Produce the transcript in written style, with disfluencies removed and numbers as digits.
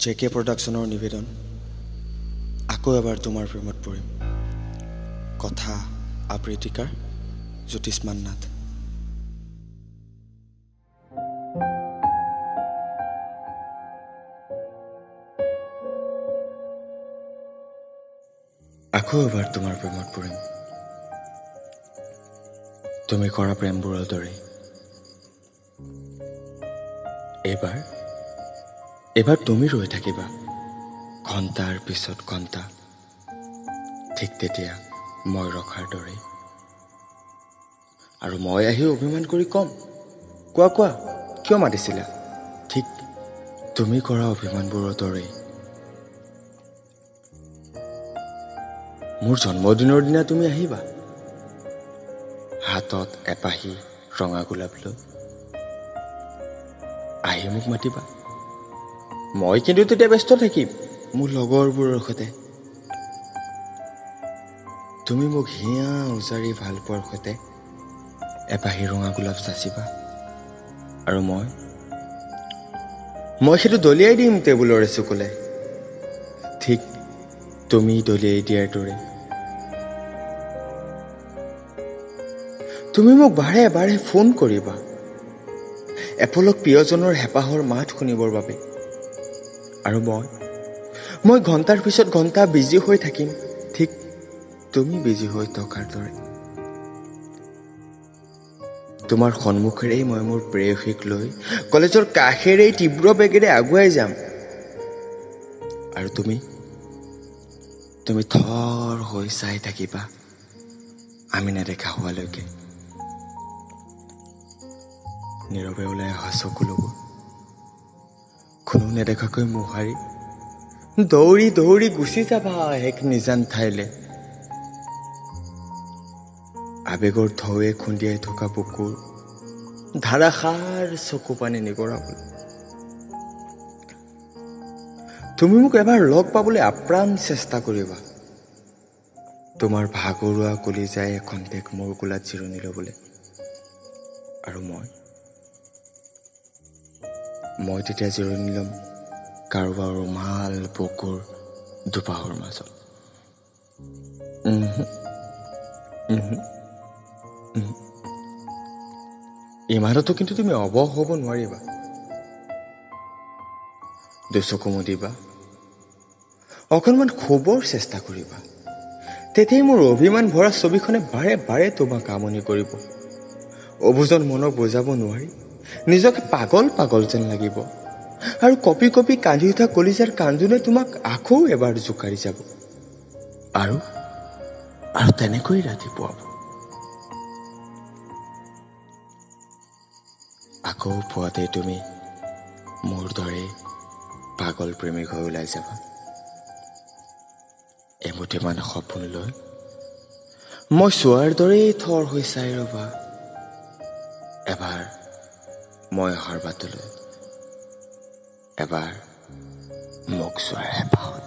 JK প্ৰডাকশ্যনৰ নিবেদন আকৌ এবাৰ তোমাৰ প্ৰেমত পৰিম। কথা আবৃত্তিকাৰ জ্যোতিষ্মান নাথ। আকৌ এবাৰ তোমাৰ প্ৰেমত পৰিম, তুমি কৰা প্ৰেমবোৰৰ দৰে। এইবাৰ তুমি ৰৈ থাকিবা ঘণ্টাৰ পিছত ঘণ্টা, ঠিক তেতিয়া মই ৰখাৰ দৰে। আৰু মই আহি অভিমান কৰি কম, কোৱা কিয় মাতিছিলা? ঠিক তুমি কৰা অভিমানবোৰৰ দৰেই। মোৰ জন্মদিনৰ দিনা তুমি আহিবা, হাতত এপাহি ৰঙা গোলাপ লৈ। আহি মোক মাতিবা, মই কিন্তু তেতিয়া ব্যস্ত থাকিম মোৰ লগৰবোৰৰ সৈতে। তুমি মোক হিয়া উজাৰি ভাল পোৱাৰ সৈতে এপাহি ৰঙা গোলাপ চাচিবা, আৰু মই সেইটো দলিয়াই দিম টেবুলৰ এচুকলে, ঠিক তুমি দলিয়াই দিয়াৰ দৰে। তুমি মোক বাৰে বাৰে ফোন কৰিবা, এপলক প্ৰিয়জনৰ হেঁপাহৰ মাত শুনিবৰ বাবে, আৰু মই ঘণ্টাৰ পিছত ঘণ্টা বিজি হৈ থাকিম, ঠিক তুমি বিজি হৈ থকাৰ দৰে। তোমাৰ সন্মুখেৰেই মই মোৰ প্ৰেয়সীক লৈ কলেজৰ কাষেৰেই তীব্ৰ বেগেৰে আগুৱাই যাম, আৰু তুমি থৰ হৈ চাই থাকিবা আমি নেদেখা হোৱালৈকে। নীৰৱে ওলাই অহা চকুলোবোৰ কোনো নেদেখাকৈ মোহাৰি দৌৰি দৌৰি গুচি যাবা এক নিজান ঠাইলে। আবেগৰ ঢৌৱে খুন্দিয়াই থকা বুকুৰ ধাৰাসাৰ চকু পানী নিগৰাবলৈ। তুমি মোক এবাৰ লগ পাবলৈ আপ্ৰাণ চেষ্টা কৰিবা, তোমাৰ ভাগৰুৱা কলিজাই খন্তেক মোৰ কোলাত জিৰণি ল'বলৈ, আৰু মই তেতিয়া জিৰণি ল'ম কাৰোবাৰ ৰুমাল বুকুৰ দুপাহৰ মাজত। ইমানতো কিন্তু তুমি অবস হ'ব নোৱাৰিবা। দুচকু মুদিবা, অকণমান শুবৰ চেষ্টা কৰিবা, তেতিয়াই মোৰ অভিমান ভৰা ছবিখনে বাৰে বাৰে তোমাক আমনি কৰিব। অবুজন মনক বুজাব নোৱাৰি নিজকে পাগল পাগল যেন লাগিব, আৰু কঁপি কঁপি কান্দি উঠা কলিজাৰ কান্দোনে তোমাক আকৌ এবাৰ জোকাৰি যাব, আৰু তেনেকৈ ৰাতিপুৱা আকৌ পুৱাতে তুমি মোৰ দৰে পাগল প্ৰেমিক হৈ ওলাই যাবা। এমুঠিমান সপোন লৈ মই চোৱাৰ দৰেই থৰ হৈ চাই ৰবা এবাৰ মই অহাৰ বাটলৈ, এবাৰ মোক চোৱাৰ হেঁপাহত।